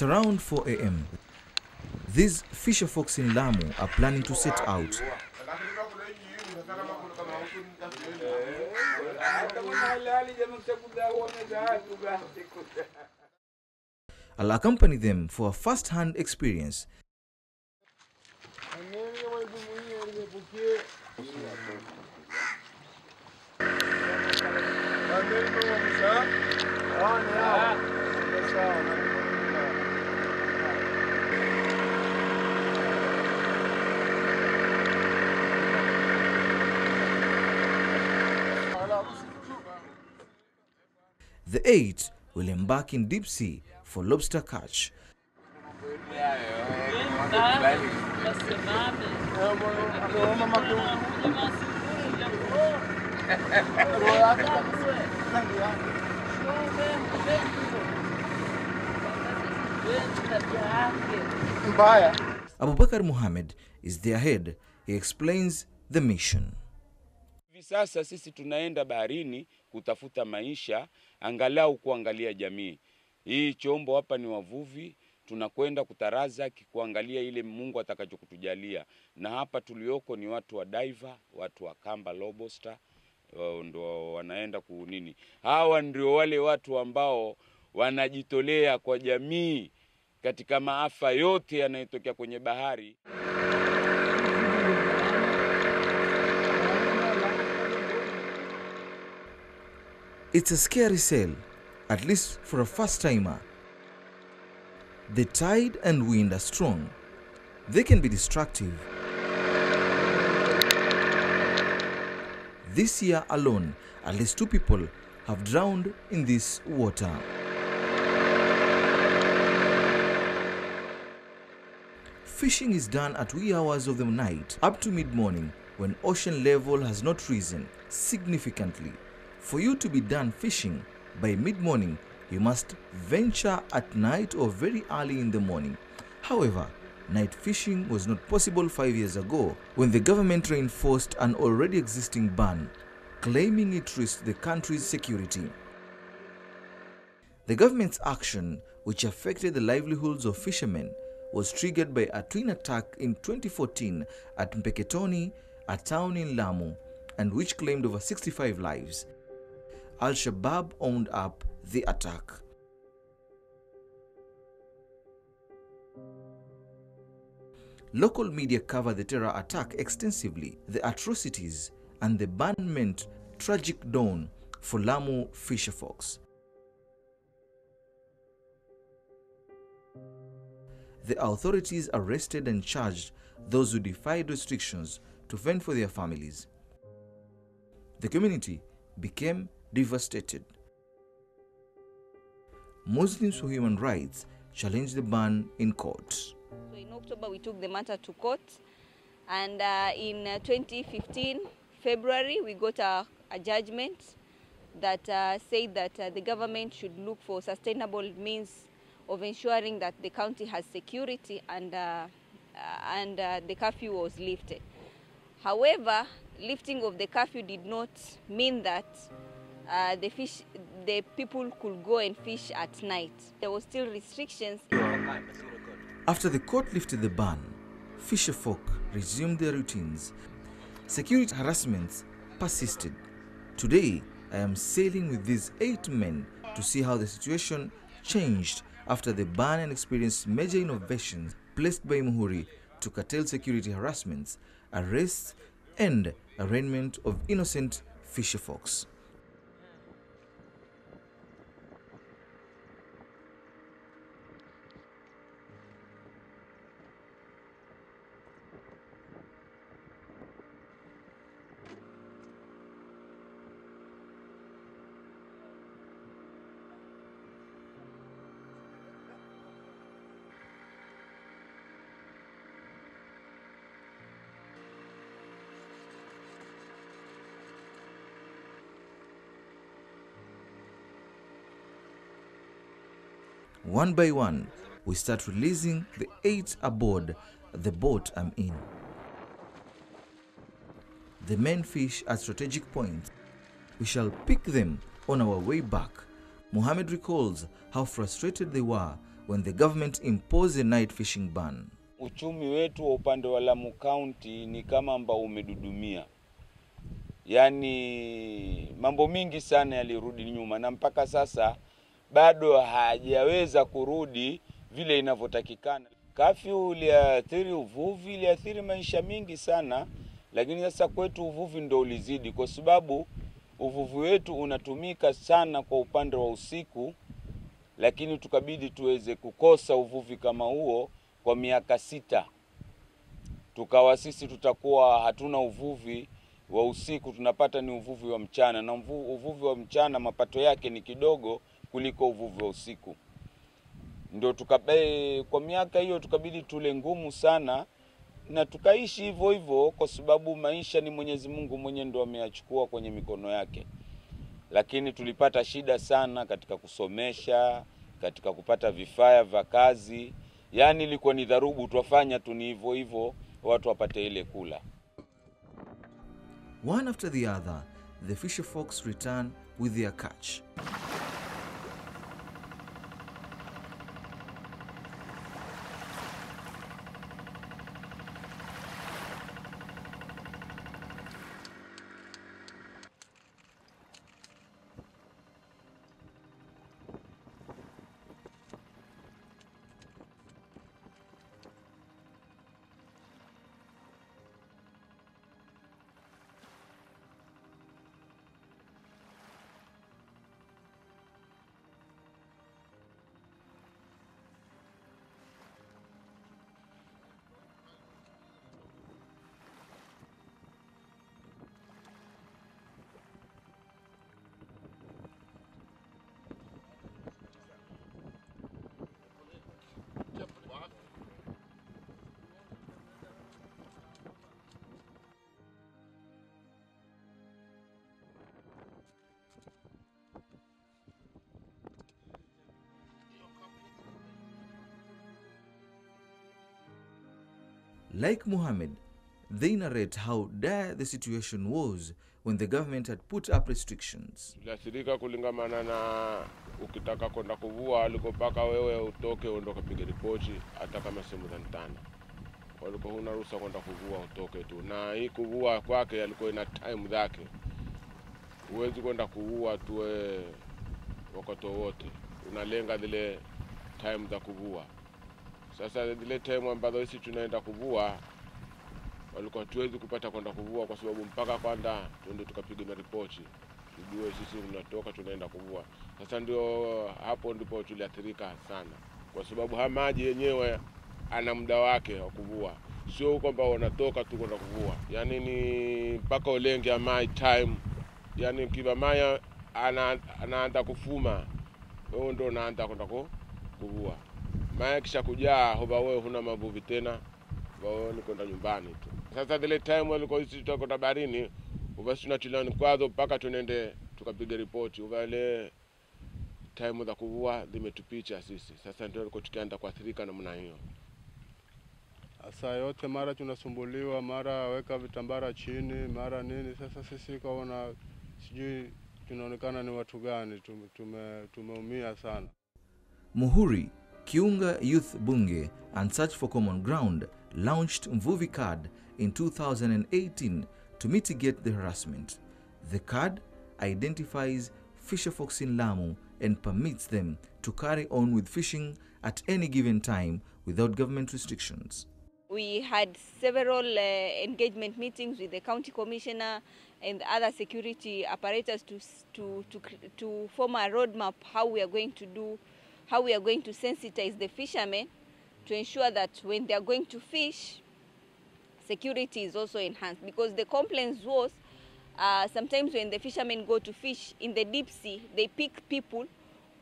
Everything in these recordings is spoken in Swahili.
It's around 4 a.m. These fisher folks in Lamu are planning to set out. I'll accompany them for a first-hand experience. The 8 will embark in deep sea for lobster catch. Abubakar Muhammad is their head. He explains the mission. Sasa sisi tunaenda baharini kutafuta maisha, angalau kuangalia jamii. Hii chombo hapa ni wavuvi, tunakwenda kutaraza kuangalia ile Mungu atakachokutujalia. Na hapa tulioko ni watu wa diver, watu wa kamba lobster, ndio wanaenda kunini. Hawa ndio wale watu ambao wanajitolea kwa jamii katika maafa yote yanayotokea kwenye bahari. It's a scary sail, at least for a first-timer. The tide and wind are strong. They can be destructive. This year alone, at least 2 people have drowned in this water. Fishing is done at wee hours of the night up to mid-morning when ocean level has not risen significantly. For you to be done fishing by mid-morning, you must venture at night or very early in the morning. However, night fishing was not possible 5 years ago when the government reinforced an already existing ban, claiming it risked the country's security. The government's action, which affected the livelihoods of fishermen, was triggered by a twin attack in 2014 at Mpeketoni, a town in Lamu, and which claimed over 65 lives. Shabaab owned up the attack. Local media covered the terror attack extensively. The atrocities and the ban meant tragic dawn for Lamu fisherfolks. The authorities arrested and charged those who defied restrictions to fend for their families. The community became devastated. Muslims for Human Rights challenged the ban in court. So in October we took the matter to court, and in 2015 February we got a judgment that said that the government should look for sustainable means of ensuring that the county has security, and the curfew was lifted. However, lifting of the curfew did not mean that the people could go and fish at night. There were still restrictions. After the court lifted the ban, fisherfolk resumed their routines. Security harassments persisted. Today, I am sailing with these 8 men to see how the situation changed after the ban and experienced major innovations placed by MUHURI to curtail security harassments, arrests, and arraignment of innocent fisherfolks. One by one, we start releasing the 8 aboard the boat I'm in. The men fish at strategic points. We shall pick them on our way back. Mohammed recalls how frustrated they were when the government imposed a night fishing ban. Uchumi wetu wa upande wa Lamu County ni kama ambao umedudumia. Yani mambo mingi sana yalirudi nyuma na mpaka sasa bado hajaweza kurudi vile inavyotakikana. Curfew iliathiri uvuvi, iliathiri maisha mingi sana, lakini sasa kwetu uvuvi ndio ulizidi kwa sababu uvuvi wetu unatumika sana kwa upande wa usiku, lakini tukabidi tuweze kukosa uvuvi kama huo kwa miaka 6. Tukawa sisi tutakuwa hatuna uvuvi wa usiku, tunapata ni uvuvi wa mchana, na uvuvi wa mchana mapato yake ni kidogo kuliko uvuvi wa usiku. Ndio kwa miaka hiyo tukabidi tule ngumu sana na tukaishi hivyo hivyo kwa sababu maisha ni Mwenyezi Mungu mwenyewe ndio ameyachukua kwenye mikono yake. Lakini tulipata shida sana katika kusomesha, katika kupata vifaa vya kazi. Yani ilikuwa ni dharubu, tuwafanya tu ni hivyo hivyo watu wapate ile kula. One after the other, the fisherfolks return with their catch. Like Muhammad, they narrate how dire the situation was when the government had put up restrictions. Tuliathirika kulingamana na ukitaka kwenda kuvua alikopaka wewe utoke uondoke piga ripoti hata kama sehemu za mtana. Walikuwa huna ruhusa kwenda kuvua utoke tu. Na hii kuvua kwake alikuwa ina time zake. Huwezi kwenda kuvua tu wakati wote. Unalenga zile time za kuvua. Sasa zile time ambazo sisi tunaenda kuvua walikuwa tuwezi kupata kwenda kuvua kwa sababu mpaka kwanza tuende tukapiga ripoti. Tujue sisi tunatoka tunaenda kuvua. Sasa ndio hapo ndipo tuliathirika sana. Kwa sababu maji yenyewe ana muda wake wa kuvua. Sio kwamba unatoka tu kwenda kuvua. Yaani ni mpaka ulenge my time. Yaani kiba maya anaanza kufuma. Wewe ndio unaanza kwenda kuvua. Maya kisha kujaa hoba wewe huna mavuvi tena. Wewe ni kwenda nyumbani tu. Sasa ile time walikuwa sisi tutakwenda baharini, basi tunachilani kwazo mpaka tunaende tukapiga ripoti. Ile time za kuvua zimetupicha sisi. Sasa ndio tulikuwa tukianza kuathirika namna hiyo. Asa yote mara tunasumbuliwa, mara weka vitambara chini, mara nini. Sasa sisi kaona sijui tunaonekana ni watu gani, tumeumia sana. MUHURI, Kiunga Youth Bunge and Search for Common Ground launched Mvuvi card in 2018 to mitigate the harassment. The card identifies fisherfolks in Lamu and permits them to carry on with fishing at any given time without government restrictions. We had several engagement meetings with the county commissioner and other security apparatus to form a roadmap how we are going to sensitize the fishermen to ensure that when they are going to fish, security is also enhanced. Because the complaints was sometimes when the fishermen go to fish in the deep sea, they pick people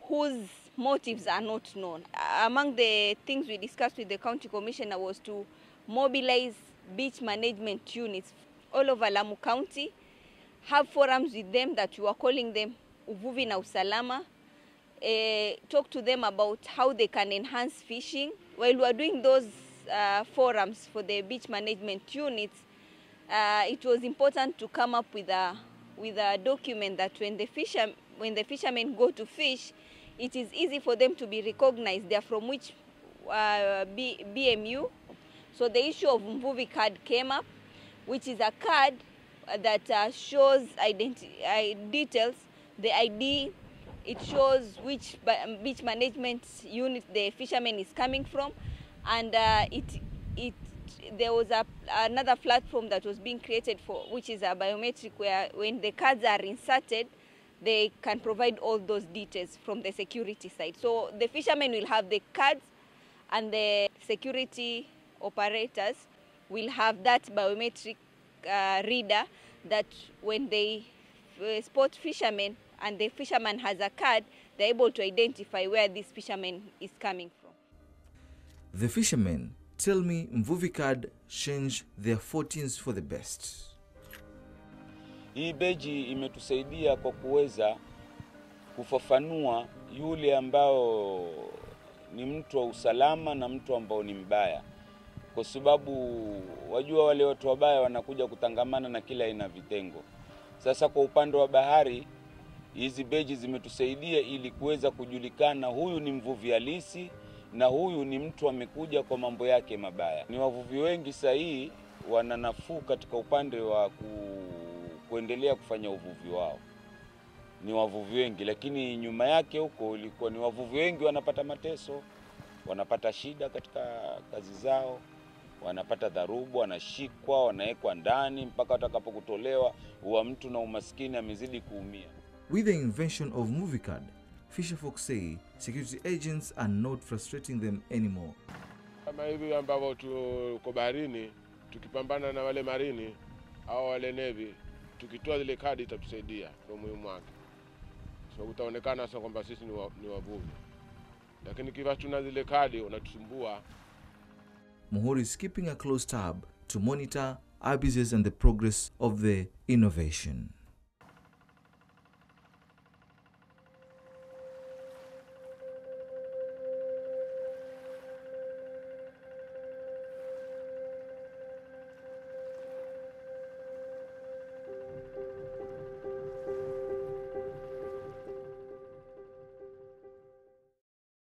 whose motives are not known. Among the things we discussed with the county commissioner was to mobilize beach management units all over Lamu County, have forums with them that we are calling them Uvuvi na Usalama, talk to them about how they can enhance fishing. While we are doing those forums for the beach management units, it was important to come up with a document that when the fishermen go to fish, it is easy for them to be recognized. They are from which BMU. So the issue of Mvuvi card came up, which is a card that shows details, the ID. It shows which beach management unit the fisherman is coming from, and there was another platform that was being created for, which is a biometric, where when the cards are inserted, they can provide all those details from the security side. So the fishermen will have the cards, and the security operators will have that biometric reader, that when they spot fishermen and the fisherman has a card, they're able to identify where this fisherman is coming from. The fishermen tell me Mvuvi card changed their fortunes for the best. Hii beji imetusaidia kwa kuweza kufafanua yule ambao ni mtu wa usalama na mtu ambao ni mbaya. Kwa sababu wajua wale watu wabaya wanakuja kutangamana na kila aina vitengo. Sasa kwa upande wa bahari, hizi beji zimetusaidia ili kuweza kujulikana huyu ni mvuvi halisi na huyu ni mtu amekuja kwa mambo yake mabaya. Ni wavuvi wengi sahihi wana nafuu katika upande wa kuendelea kufanya uvuvi wao. Ni wavuvi wengi, lakini nyuma yake huko ilikuwa ni wavuvi wengi wanapata mateso, wanapata shida katika kazi zao, wanapata dharubu, wanashikwa, wanawekwa ndani mpaka watakapokutolewa, huwa mtu na umaskini amezidi kuumia. With the invention of Mvuvi card, fisherfolks say security agents are not frustrating them anymore. Kama hivi ambavyo tuko baharini, tukipambana na wale marini au wale nevi, tukitoa zile kadi itatusaidia kwa muhimu wake. So utaonekana sasa kwamba sisi ni wavuvi. Lakini kiwa tuna zile kadi unatusumbua. MUHURI is keeping a close tab to monitor abuses and the progress of the innovation.